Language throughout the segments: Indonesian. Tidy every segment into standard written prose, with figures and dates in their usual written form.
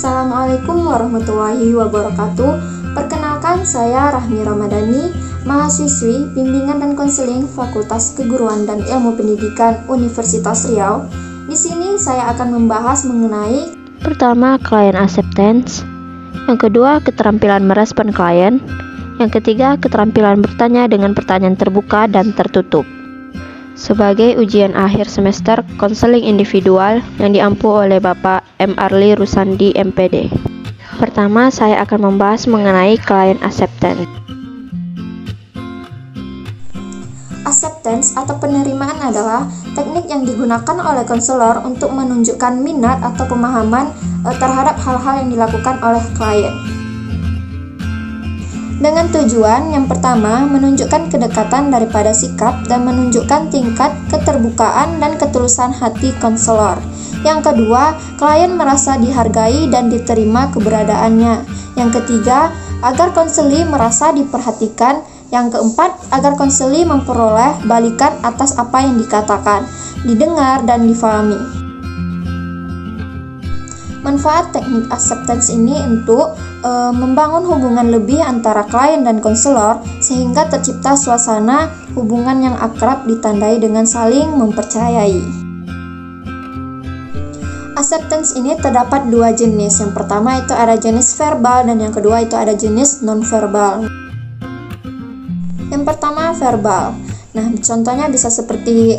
Assalamualaikum warahmatullahi wabarakatuh. Perkenalkan, saya Rahmi Ramadhani, mahasiswi Bimbingan dan Konseling Fakultas Keguruan dan Ilmu Pendidikan Universitas Riau. Di sini saya akan membahas mengenai pertama, client acceptance, yang kedua, keterampilan merespon klien, yang ketiga, keterampilan bertanya dengan pertanyaan terbuka dan tertutup. Sebagai ujian akhir semester konseling individual yang diampu oleh Bapak M. Arli Rusandi, MPD. Pertama, saya akan membahas mengenai client acceptance. Acceptance atau penerimaan adalah teknik yang digunakan oleh konselor untuk menunjukkan minat atau pemahaman terhadap hal-hal yang dilakukan oleh klien. Dengan tujuan yang pertama, menunjukkan kedekatan daripada sikap dan menunjukkan tingkat keterbukaan dan ketulusan hati konselor. Yang kedua, klien merasa dihargai dan diterima keberadaannya. Yang ketiga, agar konseli merasa diperhatikan. Yang keempat, agar konseli memperoleh balikan atas apa yang dikatakan, didengar, dan difahami. Manfaat teknik acceptance ini untuk membangun hubungan lebih antara klien dan konselor sehingga tercipta suasana hubungan yang akrab ditandai dengan saling mempercayai. Acceptance ini terdapat dua jenis. Yang pertama itu ada jenis verbal dan yang kedua itu ada jenis non-verbal. Yang pertama verbal. Nah, contohnya bisa seperti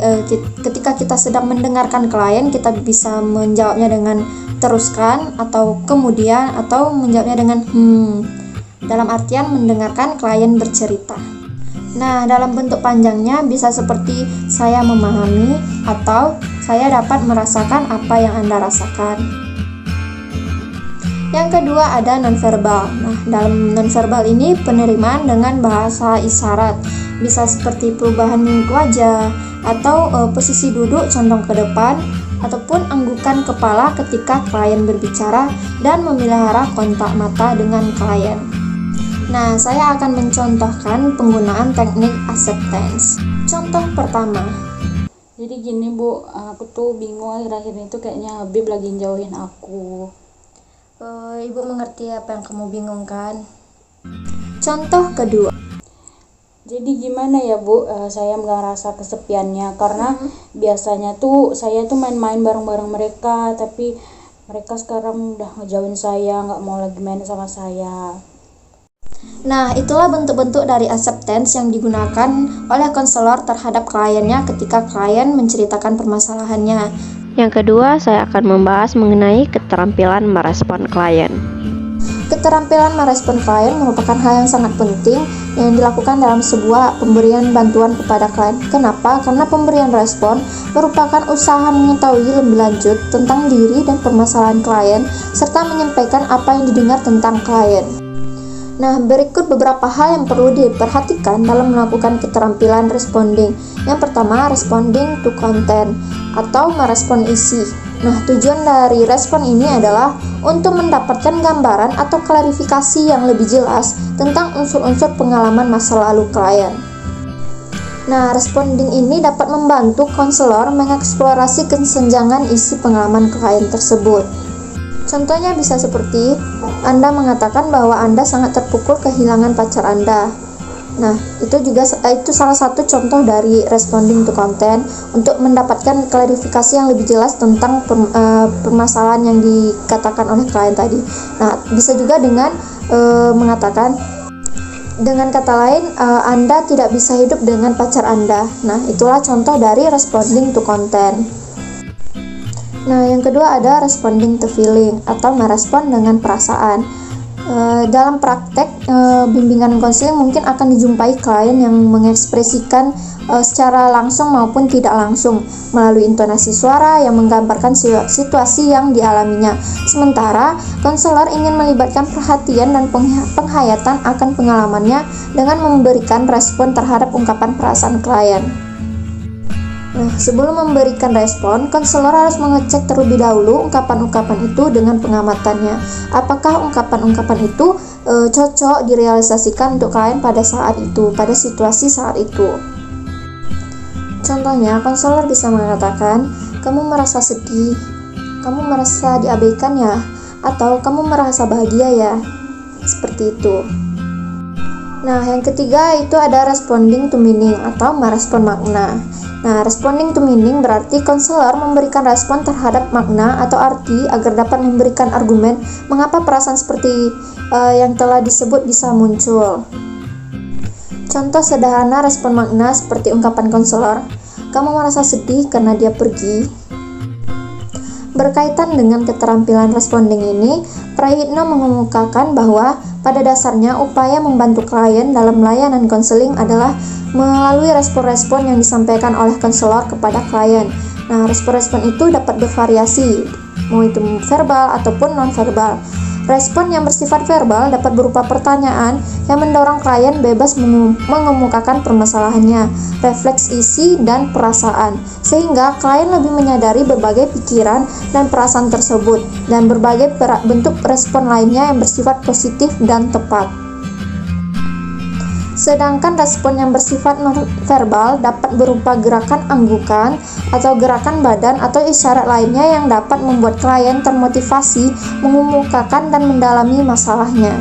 ketika kita sedang mendengarkan klien, kita bisa menjawabnya dengan teruskan atau kemudian atau menjawabnya dengan dalam artian mendengarkan klien bercerita. Nah, dalam bentuk panjangnya bisa seperti saya memahami atau saya dapat merasakan apa yang Anda rasakan. Yang kedua ada nonverbal. Nah, dalam nonverbal ini penerimaan dengan bahasa isyarat. Bisa seperti perubahan mimik wajah atau posisi duduk condong ke depan ataupun anggukan kepala ketika klien berbicara dan memelihara kontak mata dengan klien. Nah, saya akan mencontohkan penggunaan teknik acceptance. Contoh pertama. Jadi gini Bu, aku tuh bingung akhir-akhir ini tuh kayaknya Habib lagi jauhin aku. Ibu mengerti apa yang kamu bingung kan? Contoh kedua. Jadi gimana ya Bu, saya ngerasa kesepiannya karena biasanya tuh saya tuh main-main bareng-bareng mereka, tapi mereka sekarang udah ngejauhin saya, nggak mau lagi main sama saya. Nah, itulah bentuk-bentuk dari acceptance yang digunakan oleh konselor terhadap kliennya ketika klien menceritakan permasalahannya. Yang kedua, saya akan membahas mengenai keterampilan merespon klien. Keterampilan merespon klien merupakan hal yang sangat penting yang dilakukan dalam sebuah pemberian bantuan kepada klien. Kenapa? Karena pemberian respon merupakan usaha mengetahui lebih lanjut tentang diri dan permasalahan klien, serta menyampaikan apa yang didengar tentang klien. Nah, berikut beberapa hal yang perlu diperhatikan dalam melakukan keterampilan responding. Yang pertama, responding to content atau merespon isi. Nah, tujuan dari respon ini adalah untuk mendapatkan gambaran atau klarifikasi yang lebih jelas tentang unsur-unsur pengalaman masa lalu klien. Nah, responding ini dapat membantu konselor mengeksplorasi kesenjangan isi pengalaman klien tersebut. Contohnya bisa seperti Anda mengatakan bahwa Anda sangat terpukul kehilangan pacar Anda. Nah, itu salah satu contoh dari responding to content untuk mendapatkan klarifikasi yang lebih jelas tentang permasalahan yang dikatakan oleh klien tadi. Nah, bisa juga dengan mengatakan dengan kata lain, Anda tidak bisa hidup dengan pacar Anda. Nah, itulah contoh dari responding to content. Nah, yang kedua ada responding to feeling atau merespon dengan perasaan. Dalam praktek bimbingan konseling mungkin akan dijumpai klien yang mengekspresikan secara langsung maupun tidak langsung melalui intonasi suara yang menggambarkan situasi yang dialaminya. Sementara konselor ingin melibatkan perhatian dan penghayatan akan pengalamannya dengan memberikan respon terhadap ungkapan perasaan klien. Nah, sebelum memberikan respon, konselor harus mengecek terlebih dahulu ungkapan-ungkapan itu dengan pengamatannya. Apakah ungkapan-ungkapan itu cocok direalisasikan untuk klien pada saat itu, pada situasi saat itu. Contohnya, konselor bisa mengatakan, kamu merasa sedih, kamu merasa diabaikan ya, Atau kamu merasa bahagia ya? Seperti itu. Nah, yang ketiga itu ada responding to meaning atau merespon makna. Nah, responding to meaning berarti konselor memberikan respon terhadap makna atau arti agar dapat memberikan argumen mengapa perasaan seperti yang telah disebut bisa muncul. Contoh sederhana respon makna seperti ungkapan konselor, kamu merasa sedih karena dia pergi. Berkaitan dengan keterampilan responding ini, Prayitno mengemukakan bahwa pada dasarnya upaya membantu klien dalam layanan konseling adalah melalui respon-respon yang disampaikan oleh konselor kepada klien. Nah, respon-respon itu dapat bervariasi, mau itu verbal ataupun non-verbal. Respon yang bersifat verbal dapat berupa pertanyaan yang mendorong klien bebas mengemukakan permasalahannya, refleks isi dan perasaan, sehingga klien lebih menyadari berbagai pikiran dan perasaan tersebut, dan berbagai bentuk respon lainnya yang bersifat positif dan tepat. Sedangkan respon yang bersifat non-verbal dapat berupa gerakan anggukan atau gerakan badan atau isyarat lainnya yang dapat membuat klien termotivasi mengemukakan dan mendalami masalahnya.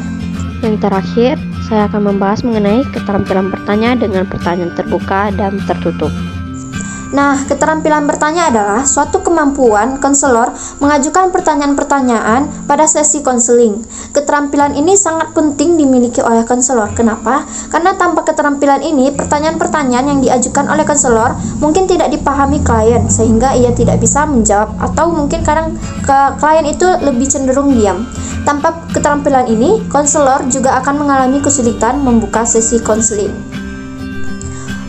Yang terakhir, saya akan membahas mengenai keterampilan bertanya dengan pertanyaan terbuka dan tertutup. Nah, keterampilan bertanya adalah suatu kemampuan konselor mengajukan pertanyaan-pertanyaan pada sesi konseling. Keterampilan ini sangat penting dimiliki oleh konselor. Kenapa? Karena tanpa keterampilan ini, pertanyaan-pertanyaan yang diajukan oleh konselor mungkin tidak dipahami klien, sehingga ia tidak bisa menjawab, atau mungkin kadang klien itu lebih cenderung diam. Tanpa keterampilan ini, konselor juga akan mengalami kesulitan membuka sesi konseling.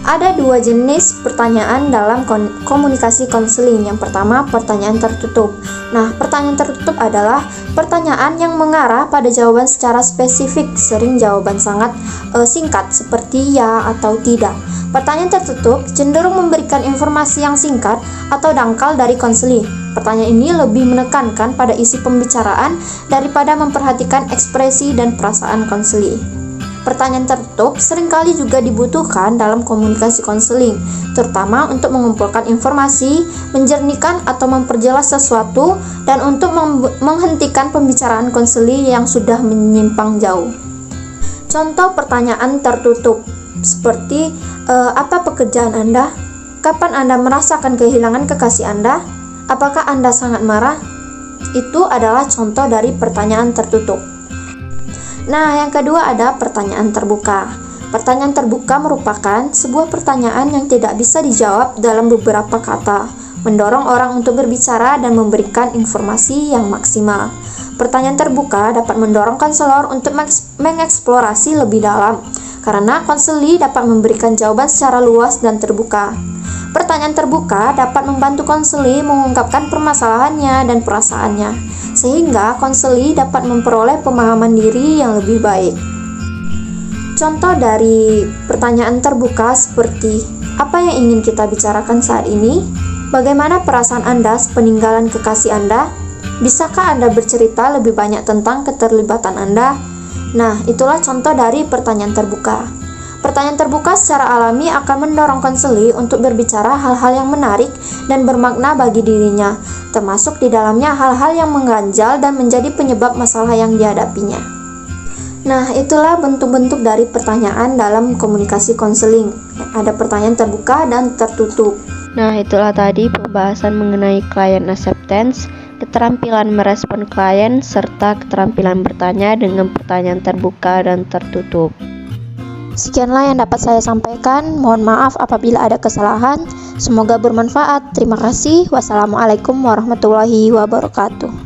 Ada dua jenis pertanyaan dalam komunikasi konseling. Yang pertama, pertanyaan tertutup. Nah, pertanyaan tertutup adalah pertanyaan yang mengarah pada jawaban secara spesifik, sering jawaban sangat singkat seperti ya atau tidak. Pertanyaan tertutup cenderung memberikan informasi yang singkat atau dangkal dari konseling. Pertanyaan ini lebih menekankan pada isi pembicaraan daripada memperhatikan ekspresi dan perasaan konseling. Pertanyaan tertutup seringkali juga dibutuhkan dalam komunikasi konseling, terutama untuk mengumpulkan informasi, menjernihkan atau memperjelas sesuatu, dan untuk menghentikan pembicaraan konseling yang sudah menyimpang jauh. Contoh pertanyaan tertutup seperti apa pekerjaan Anda? Kapan Anda merasakan kehilangan kekasih Anda? Apakah Anda sangat marah? Itu adalah contoh dari pertanyaan tertutup. Nah, yang kedua ada pertanyaan terbuka. Pertanyaan terbuka merupakan sebuah pertanyaan yang tidak bisa dijawab dalam beberapa kata, mendorong orang untuk berbicara dan memberikan informasi yang maksimal. Pertanyaan terbuka dapat mendorong konselor untuk mengeksplorasi lebih dalam, karena konseli dapat memberikan jawaban secara luas dan terbuka. Pertanyaan terbuka dapat membantu konseli mengungkapkan permasalahannya dan perasaannya, sehingga konseli dapat memperoleh pemahaman diri yang lebih baik. Contoh dari pertanyaan terbuka seperti, apa yang ingin kita bicarakan saat ini? Bagaimana perasaan Anda sepeninggalan kekasih Anda? Bisakah Anda bercerita lebih banyak tentang keterlibatan Anda? Nah, itulah contoh dari pertanyaan terbuka. Pertanyaan terbuka secara alami akan mendorong konseli untuk berbicara hal-hal yang menarik dan bermakna bagi dirinya, termasuk di dalamnya hal-hal yang mengganjal dan menjadi penyebab masalah yang dihadapinya. Nah, itulah bentuk-bentuk dari pertanyaan dalam komunikasi konseling. Ada pertanyaan terbuka dan tertutup. Nah, itulah tadi pembahasan mengenai client acceptance, keterampilan merespon klien, serta keterampilan bertanya dengan pertanyaan terbuka dan tertutup. Sekianlah yang dapat saya sampaikan. Mohon maaf apabila ada kesalahan. Semoga bermanfaat. Terima kasih. Wassalamualaikum warahmatullahi wabarakatuh.